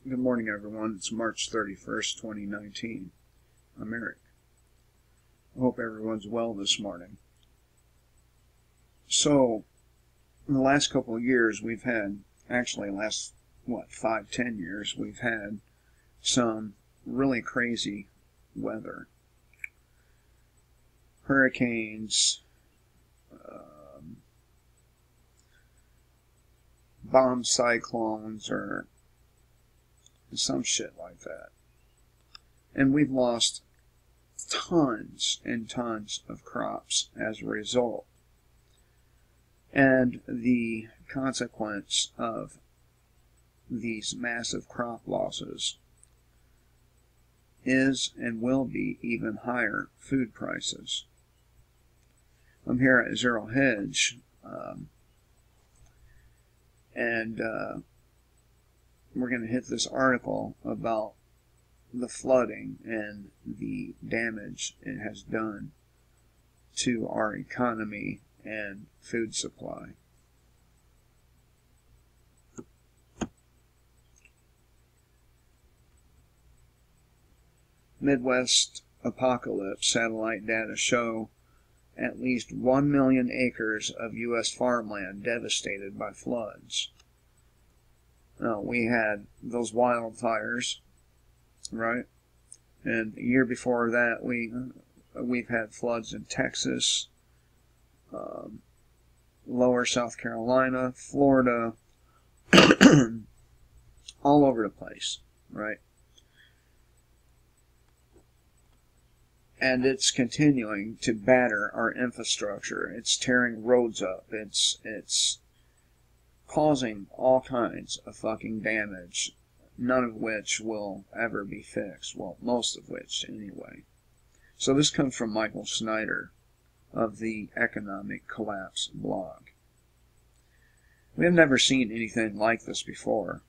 Good morning, everyone. It's March 31st, 2019. I'm Eric. I hope everyone's well this morning. So, in the last couple of years, we've had, actually last, 5-10 years, we've had some really crazy weather. Hurricanes, bomb cyclones, or some shit like that. And we've lost tons and tons of crops as a result. And the consequence of these massive crop losses is and will be even higher food prices. I'm here at Zero Hedge, and we're going to hit this article about the flooding and the damage it has done to our economy and food supply. Midwest apocalypse satellite data show at least 1 million acres of U.S. farmland devastated by floods. Now, we had those wildfires, right? And the year before that, we've had floods in Texas, lower South Carolina, Florida, all over the place, right? And it's continuing to batter our infrastructure. It's tearing roads up. It's causing all kinds of fucking damage, none of which will ever be fixed. Well, most of which, anyway. So this comes from Michael Snyder of the Economic Collapse blog. We have never seen anything like this before.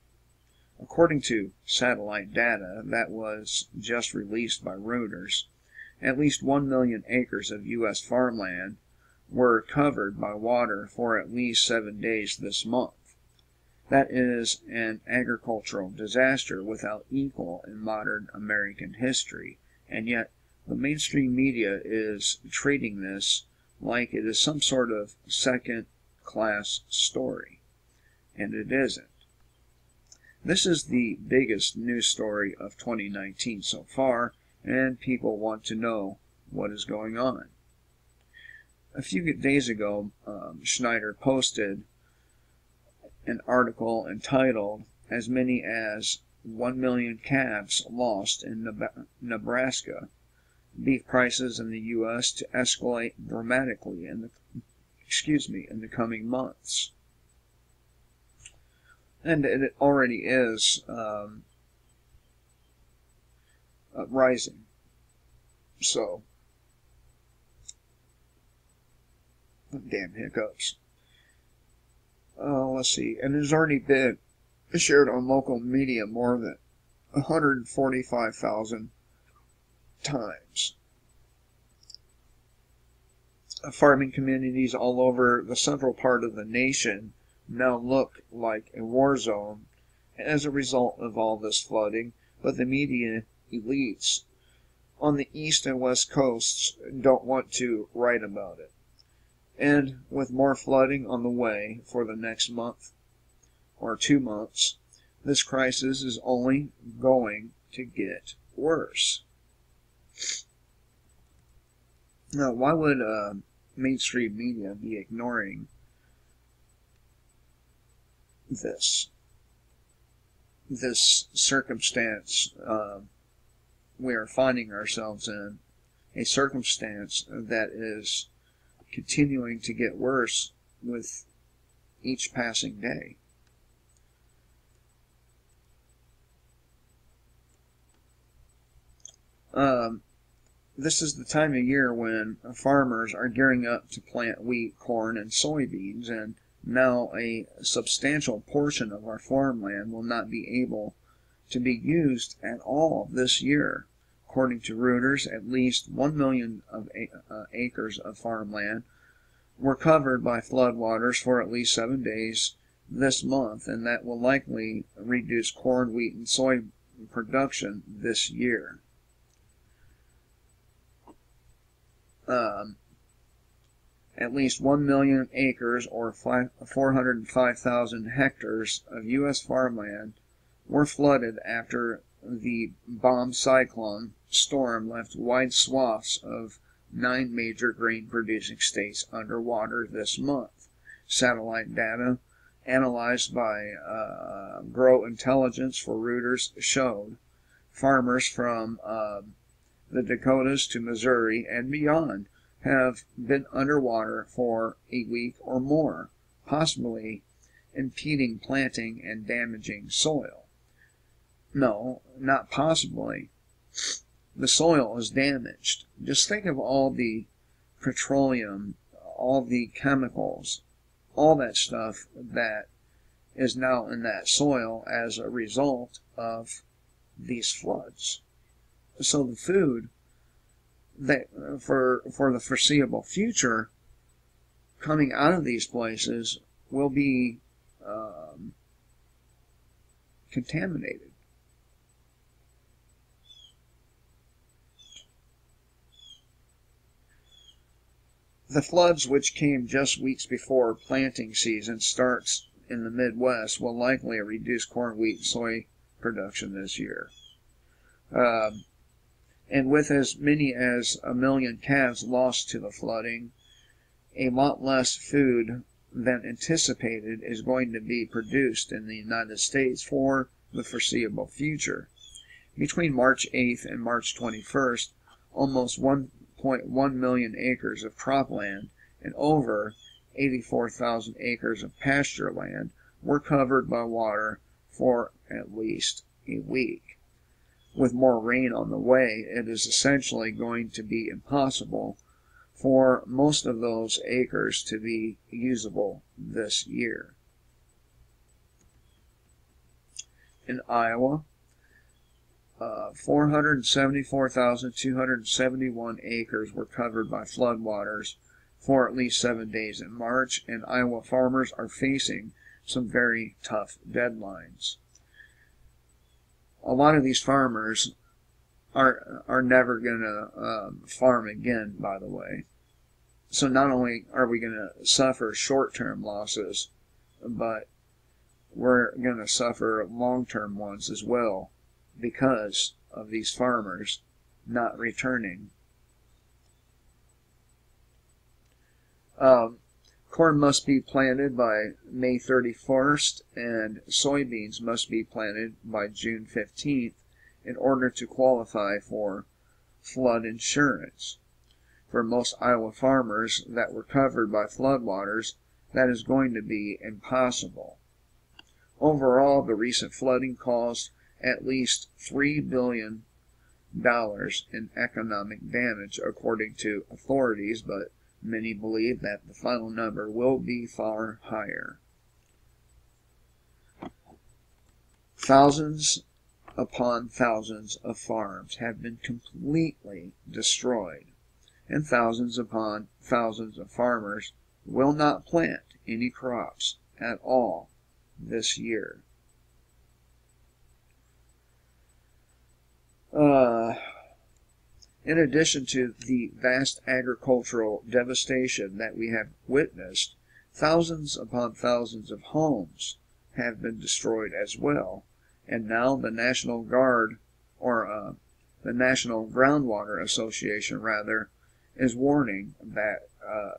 According to satellite data that was just released by Reuters, at least 1 million acres of U.S. farmland were covered by water for at least 7 days this month. That is an agricultural disaster without equal in modern American history, and yet the mainstream media is treating this like it is some sort of second-class story, and it isn't. This is the biggest news story of 2019 so far, and people want to know what is going on. A few days ago, Schneider posted an article entitled, "As Many as 1 Million Calves Lost in Nebraska. Beef Prices in the U.S. to Escalate Dramatically in the coming months." And it already is rising. So, damn hiccups. Let's see. And it's already been shared on local media more than 145,000 times. Farming communities all over the central part of the nation now look like a war zone as a result of all this flooding, but the media elites on the east and west coasts don't want to write about it. And with more flooding on the way for the next month or 2 months, this crisis is only going to get worse. Now, why would mainstream media be ignoring this circumstance we are finding ourselves in, a circumstance that is continuing to get worse with each passing day? This is the time of year when farmers are gearing up to plant wheat, corn, and soybeans, and now a substantial portion of our farmland will not be able to be used at all this year. According to Reuters, at least 1 million acres of farmland were covered by floodwaters for at least 7 days this month, and that will likely reduce corn, wheat, and soy production this year. At least 1 million acres, or 405,000 hectares of U.S. farmland were flooded after the bomb cyclone storm left wide swaths of 9 major grain-producing states underwater this month. Satellite data analyzed by Grow Intelligence for Reuters showed farmers from the Dakotas to Missouri and beyond have been underwater for a week or more, possibly impeding planting and damaging soil. No, not possibly. The soil is damaged. Just think of all the petroleum, all the chemicals, all that stuff that is now in that soil as a result of these floods. So the food that for the foreseeable future coming out of these places will be contaminated. The floods, which came just weeks before planting season starts in the Midwest, will likely reduce corn, wheat, and soy production this year. And with as many as 1 million calves lost to the flooding, a lot less food than anticipated is going to be produced in the United States for the foreseeable future. Between March 8th and March 21st, almost 1.1 million acres of cropland and over 84,000 acres of pasture land were covered by water for at least a week. With more rain on the way, it is essentially going to be impossible for most of those acres to be usable this year. In Iowa, 474,271 acres were covered by floodwaters for at least 7 days in March, and Iowa farmers are facing some very tough deadlines. A lot of these farmers are never going to farm again, by the way. So not only are we going to suffer short-term losses, but we're going to suffer long-term ones as well because of these farmers not returning. Corn must be planted by May 31st, and soybeans must be planted by June 15th in order to qualify for flood insurance. For most Iowa farmers that were covered by floodwaters, that is going to be impossible. Overall, the recent flooding caused at least $3 billion in economic damage, according to authorities, but many believe that the final number will be far higher. Thousands upon thousands of farms have been completely destroyed, and thousands upon thousands of farmers will not plant any crops at all this year. In addition to the vast agricultural devastation that we have witnessed, thousands upon thousands of homes have been destroyed as well, and now the National Guard, or the National Groundwater Association rather, is warning that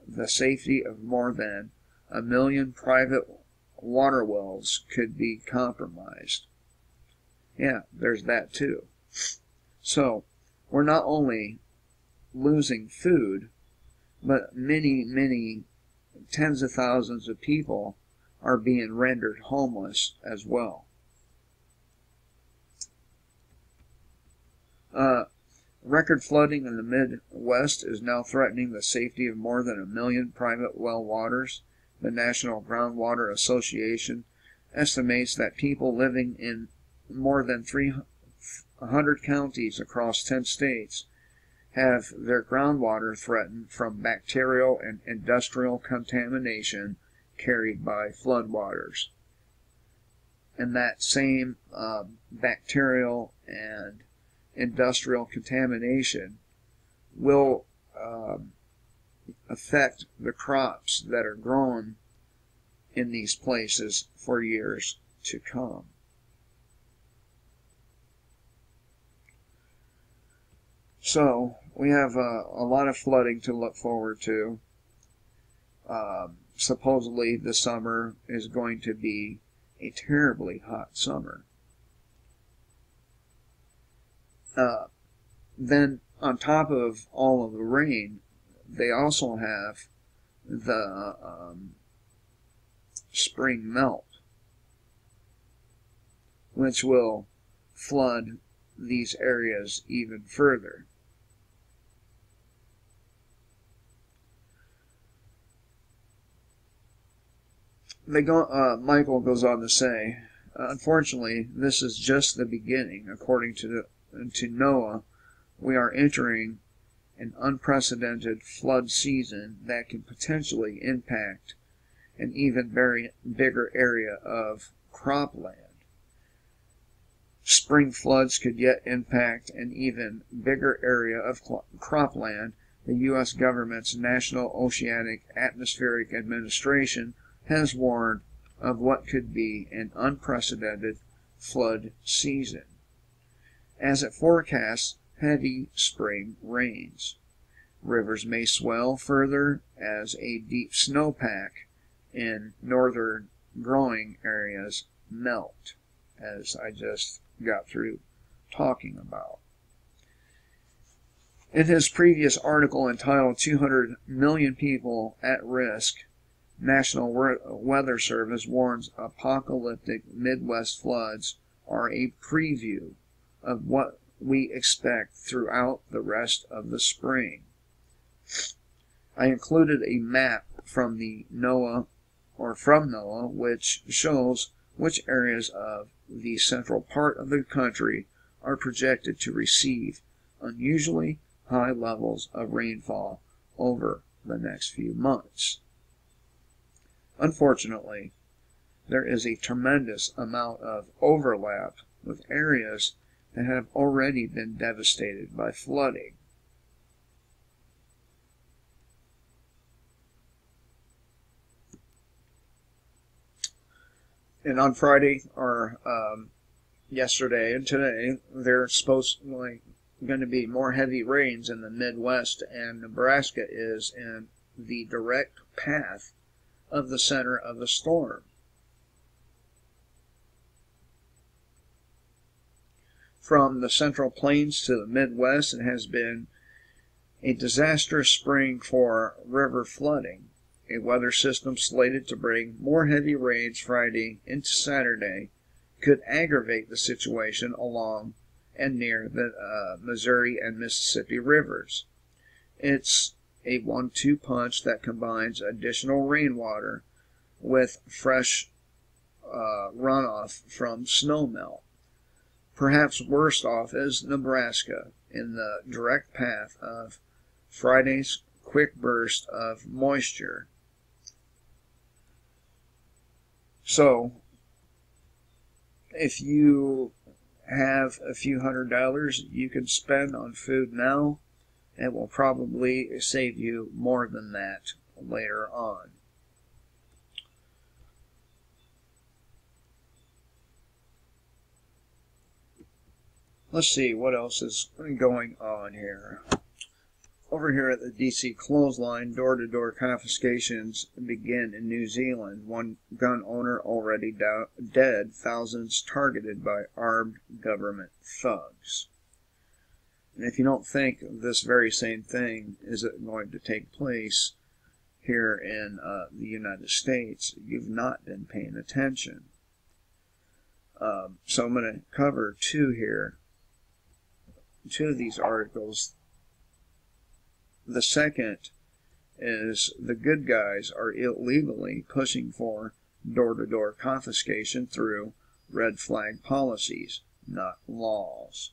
the safety of more than 1 million private water wells could be compromised. Yeah, there's that too. So, we're not only losing food, but many tens of thousands of people are being rendered homeless as well. Record flooding in the Midwest is now threatening the safety of more than 1 million private well waters. The National Groundwater Association estimates that people living in more than 300 counties across 10 states have their groundwater threatened from bacterial and industrial contamination carried by floodwaters. and that same bacterial and industrial contamination will affect the crops that are grown in these places for years to come. So we have a lot of flooding to look forward to. Supposedly the summer is going to be a terribly hot summer. Then on top of all of the rain, they also have the spring melt, which will flood these areas even further. Michael goes on to say, unfortunately, this is just the beginning. According to NOAA, we are entering an unprecedented flood season that can potentially impact an even very bigger area of cropland. Spring floods could yet impact an even bigger area of cropland. The U.S. government's National Oceanic Atmospheric Administration has warned of what could be an unprecedented flood season, as it forecasts heavy spring rains. Rivers may swell further as a deep snowpack in northern growing areas melt, as I just got through talking about. In his previous article entitled 200 Million People at Risk, National Weather Service warns apocalyptic Midwest floods are a preview of what we expect throughout the rest of the spring. I included a map from NOAA, which shows which areas of the central part of the country are projected to receive unusually high levels of rainfall over the next few months. Unfortunately, there is a tremendous amount of overlap with areas that have already been devastated by flooding. And on Friday, or yesterday and today, there's supposedly going to be more heavy rains in the Midwest, and Nebraska is in the direct path of the center of the storm. From the Central Plains to the Midwest, it has been a disastrous spring for river flooding. A weather system slated to bring more heavy rains Friday into Saturday could aggravate the situation along and near the Missouri and Mississippi rivers. It's a 1-2 punch that combines additional rainwater with fresh runoff from snowmelt. Perhaps worst off is Nebraska, in the direct path of Friday's quick burst of moisture. So, if you have a few $100s you can spend on food now, it will probably save you more than that later on. Let's see what else is going on here. Over here at the DC Clothesline, door-to-door confiscations begin in New Zealand. One gun owner already dead, thousands targeted by armed government thugs. And if you don't think this very same thing is going to take place here in the United States, you've not been paying attention. So I'm going to cover two of these articles. The second is the good guys are illegally pushing for door-to-door confiscation through red flag policies, not laws.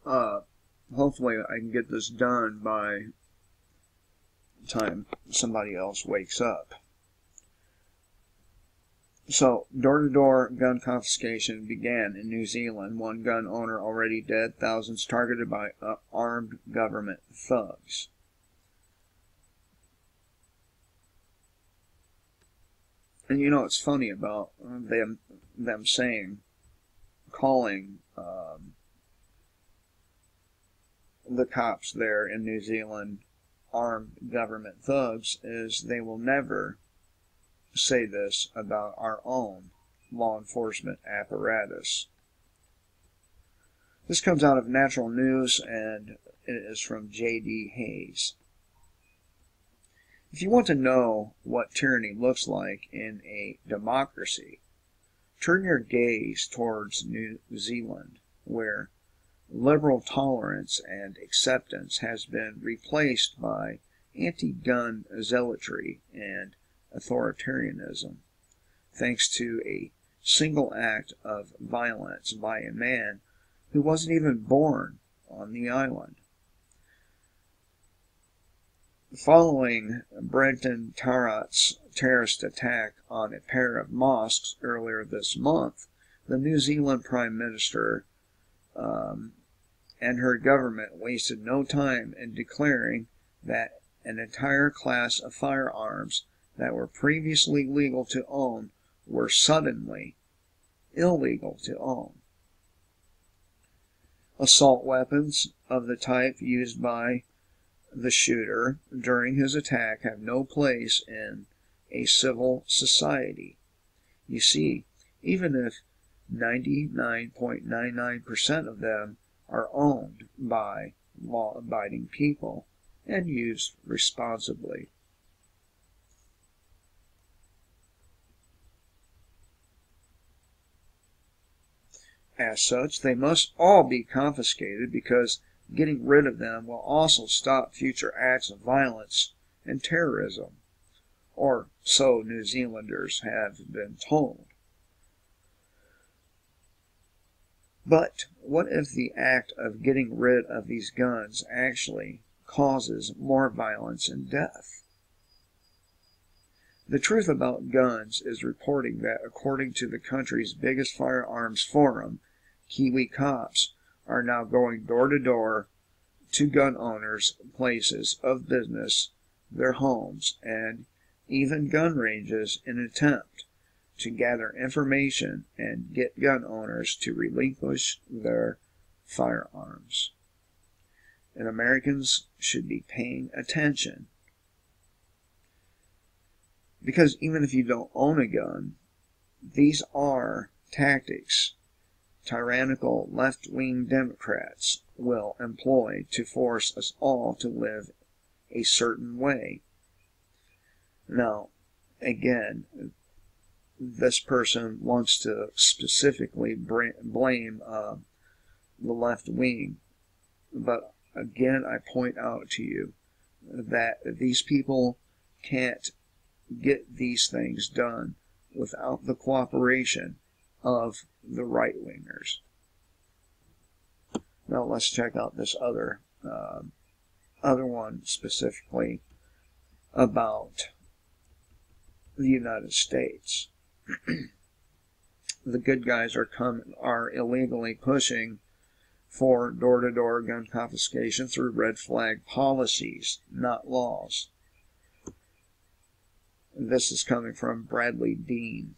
Hopefully I can get this done by time somebody else wakes up. So, door-to-door gun confiscation began in New Zealand. One gun owner already dead, thousands targeted by armed government thugs. And you know what's funny about them saying, calling the cops there in New Zealand armed government thugs, is they will never say this about our own law enforcement apparatus. This comes out of Natural News, and it is from J.D. Hayes. If you want to know what tyranny looks like in a democracy, turn your gaze towards New Zealand, where liberal tolerance and acceptance has been replaced by anti-gun zealotry and authoritarianism, thanks to a single act of violence by a man who wasn't even born on the island. Following Brenton Tarrant's terrorist attack on a pair of mosques earlier this month, the New Zealand Prime Minister and her government wasted no time in declaring that an entire class of firearms that were previously legal to own were suddenly illegal to own. Assault weapons of the type used by the shooter during his attack have no place in a civil society. You see, even if 99.99% of them are owned by law-abiding people and used responsibly. As such, they must all be confiscated, because getting rid of them will also stop future acts of violence and terrorism, or so New Zealanders have been told. But what if the act of getting rid of these guns actually causes more violence and death? The truth about guns is reporting that, according to the country's biggest firearms forum, Kiwi cops are now going door to door to gun owners, places of business, their homes, and even gun ranges in an attempt to gather information and get gun owners to relinquish their firearms. And Americans should be paying attention, because even if you don't own a gun, these are tactics tyrannical left-wing Democrats will employ to force us all to live a certain way. Now, again, this person wants to specifically blame the left wing, but again, I point out to you that these people can't get these things done without the cooperation of the right-wingers. Now let's check out this other one specifically about the United States. The good guys are illegally pushing for door-to-door gun confiscation through red flag policies, not laws. This is coming from Bradley Dean.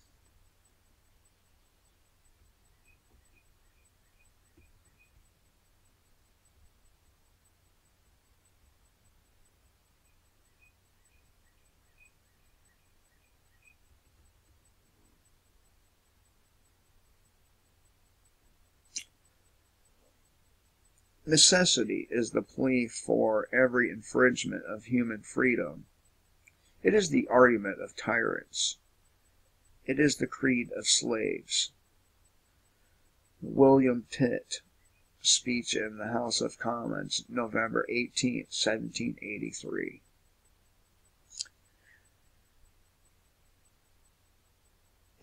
Necessity is the plea for every infringement of human freedom. It is the argument of tyrants. It is the creed of slaves. William Pitt, speech in the House of Commons, November 18, 1783.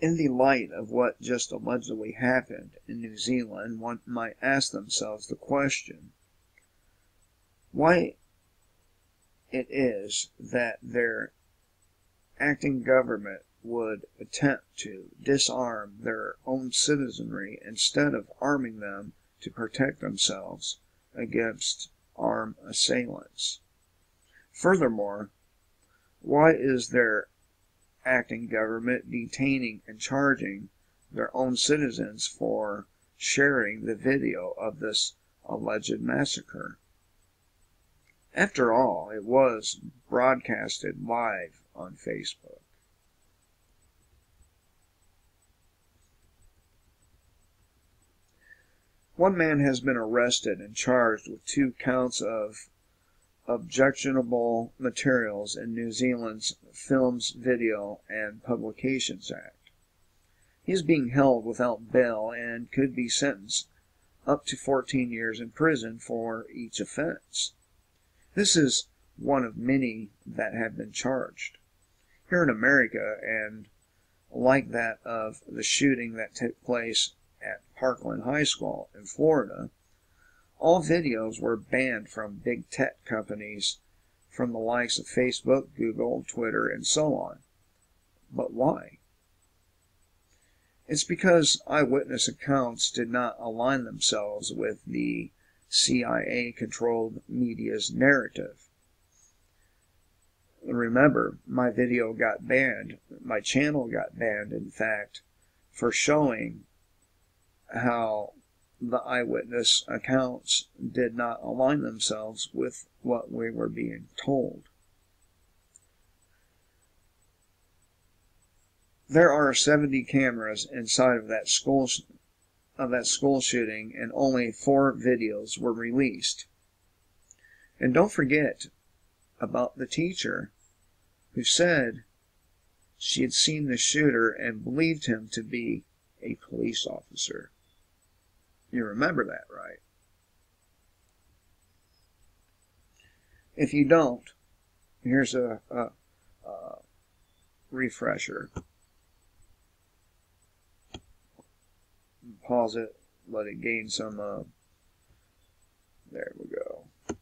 In the light of what just allegedly happened in New Zealand, one might ask themselves the question, why it is that their acting government would attempt to disarm their own citizenry instead of arming them to protect themselves against armed assailants. Furthermore, why is their acting government detaining and charging their own citizens for sharing the video of this alleged massacre? After all, it was broadcasted live on Facebook. One man has been arrested and charged with 2 counts of objectionable materials in New Zealand's Films, Video and Publications Act. He is being held without bail and could be sentenced up to 14 years in prison for each offense. This is one of many that have been charged. Here in America, and like that of the shooting that took place at Parkland High School in Florida, all videos were banned from big tech companies, from the likes of Facebook, Google, Twitter, and so on. But why? It's because eyewitness accounts did not align themselves with the CIA-controlled media's narrative. Remember, my video got banned, my channel got banned, in fact, for showing how the eyewitness accounts did not align themselves with what we were being told. There are 70 cameras inside of that school shooting, and only 4 videos were released. And don't forget about the teacher who said she had seen the shooter and believed him to be a police officer. You remember that, right? If you don't, here's a refresher. Pause it, let it gain some, there we go.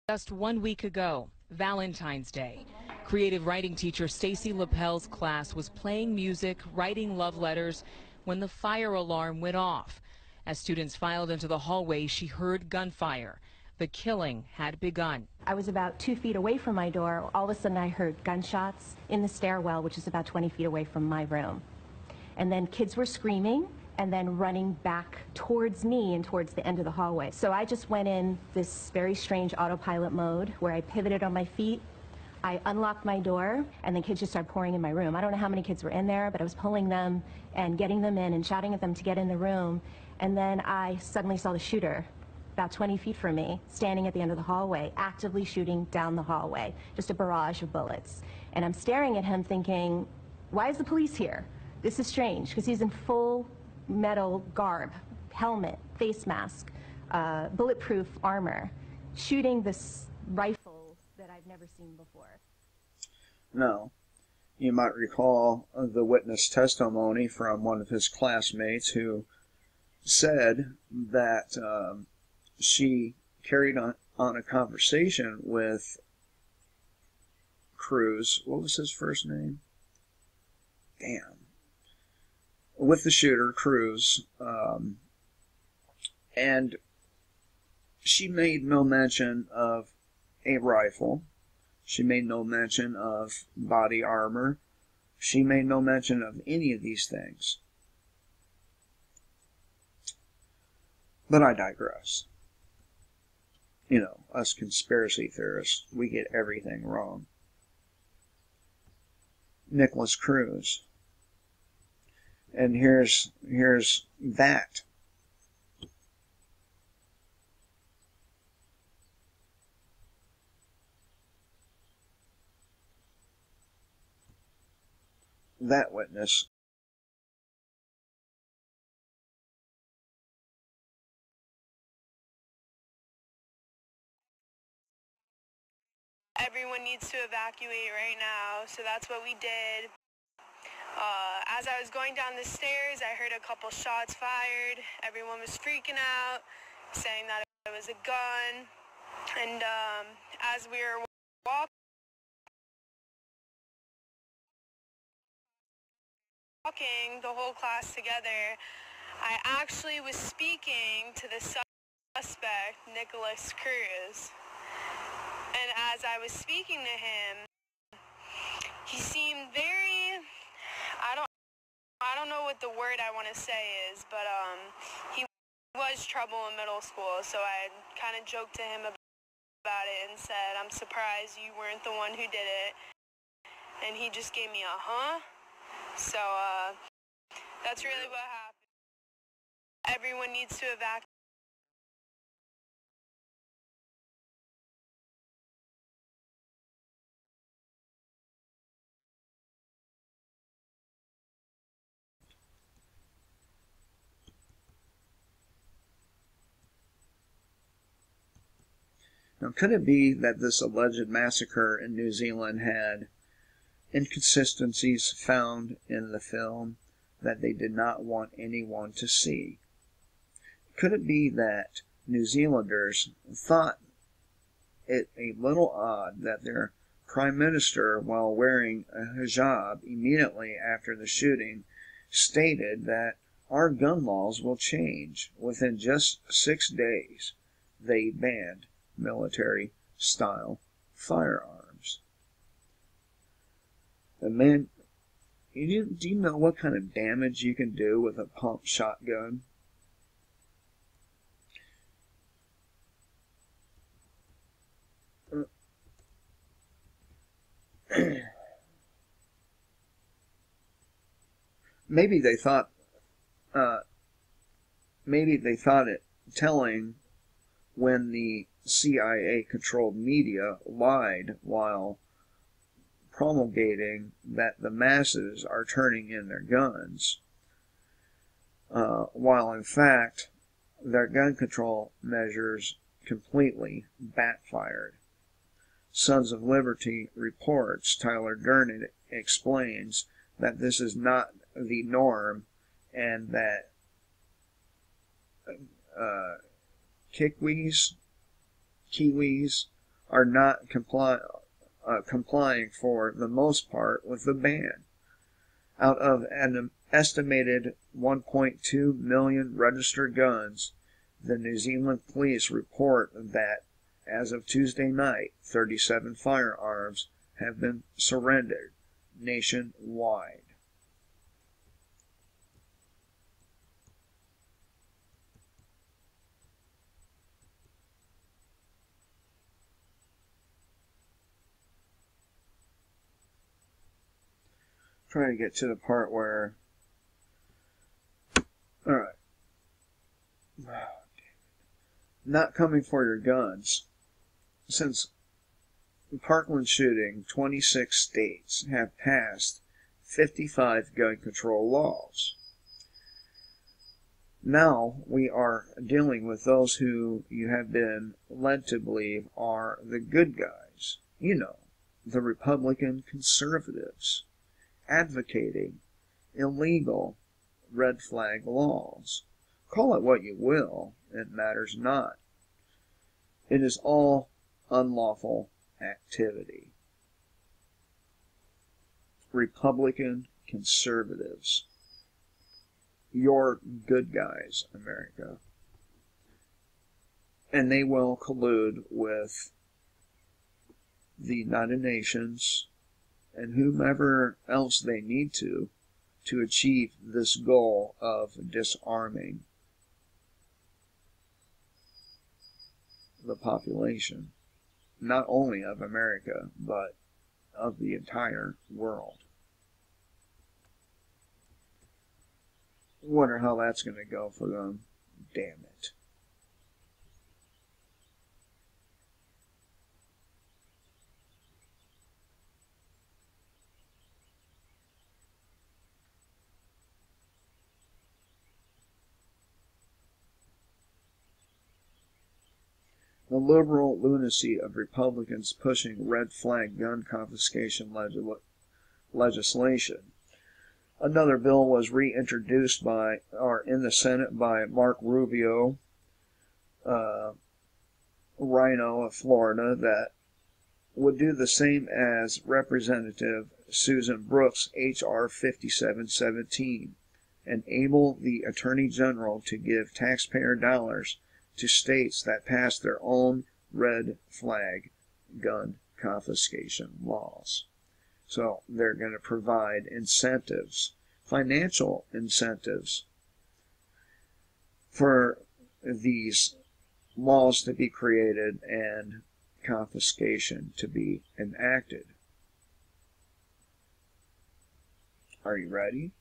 Just 1 week ago, Valentine's Day, creative writing teacher Stacy Lapel's class was playing music, writing love letters when the fire alarm went off. As students filed into the hallway, she heard gunfire. The killing had begun. I was about 2 feet away from my door. All of a sudden I heard gunshots in the stairwell, which is about 20 feet away from my room. And then kids were screaming and then running back towards me and towards the end of the hallway. So I just went in this very strange autopilot mode where I pivoted on my feet. I unlocked my door, and then kids just started pouring in my room. I don't know how many kids were in there, but I was pulling them and getting them in and shouting at them to get in the room. And then I suddenly saw the shooter about 20 feet from me, standing at the end of the hallway, actively shooting down the hallway, just a barrage of bullets. And I'm staring at him thinking, why is the police here? This is strange, because he's in full metal garb, helmet, face mask, bulletproof armor, shooting this rifle that I've never seen before. Now, you might recall the witness testimony from one of his classmates who said that she carried on a conversation with Cruz. What was his first name? Damn. With the shooter, Cruz, and she made no mention of a rifle. She made no mention of body armor. She made no mention of any of these things. But I digress. You know, us conspiracy theorists, we get everything wrong. Nikolas Cruz. And here's that. That witness. Everyone needs to evacuate right now, so that's what we did. As I was going down the stairs, I heard a couple shots fired. Everyone was freaking out, saying that it was a gun. And as we were walking the whole class together, I actually was speaking to the suspect, Nicholas Cruz. And as I was speaking to him, he seemed very, I don't know what the word I want to say is, but he was trouble in middle school, so I kind of joked to him about it and said, I'm surprised you weren't the one who did it. And he just gave me a huh? So that's really what happened. Everyone needs to evacuate. Now, could it be that this alleged massacre in New Zealand had inconsistencies found in the film that they did not want anyone to see? Could it be that New Zealanders thought it a little odd that their prime minister, while wearing a hijab immediately after the shooting, stated that our gun laws will change within just 6 days? They banned military-style firearms. And man, do you know what kind of damage you can do with a pump shotgun? Maybe they thought it telling when the CIA-controlled media lied while promulgating that the masses are turning in their guns, while in fact their gun control measures completely backfired. Sons of Liberty reports Tyler Durden explains that this is not the norm and that Kiwis are not complying for the most part with the ban. Out of an estimated 1.2 million registered guns, the New Zealand police report that as of Tuesday night, 37 firearms have been surrendered nationwide. Trying to get to the part where, all right, not coming for your guns. Since the Parkland shooting, 26 states have passed 55 gun control laws. Now we are dealing with those who you have been led to believe are the good guys. You know, the Republican conservatives, advocating illegal red flag laws. Call it what you will, it matters not. It is all unlawful activity. Republican conservatives. You're good guys, America. And they will collude with the United Nations and whomever else they need to achieve this goal of disarming the population, not only of America, but of the entire world. Wonder how that's going to go for them. Damn it. The liberal lunacy of Republicans pushing red flag gun confiscation legislation. Another bill was reintroduced in the Senate by Mark Rubio, rhino of Florida that would do the same as Representative Susan Brooks' H.R. 5717, enable the Attorney General to give taxpayer dollars to states that pass their own red flag gun confiscation laws. So they're going to provide incentives, financial incentives, for these laws to be created and confiscation to be enacted. Are you ready?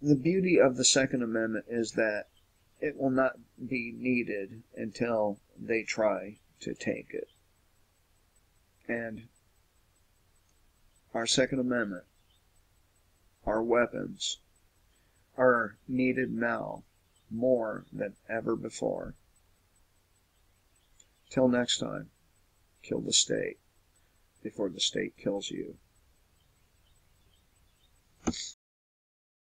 The beauty of the Second Amendment is that it will not be needed until they try to take it. And our Second Amendment, our weapons, are needed now more than ever before. Till next time, kill the state before the state kills you.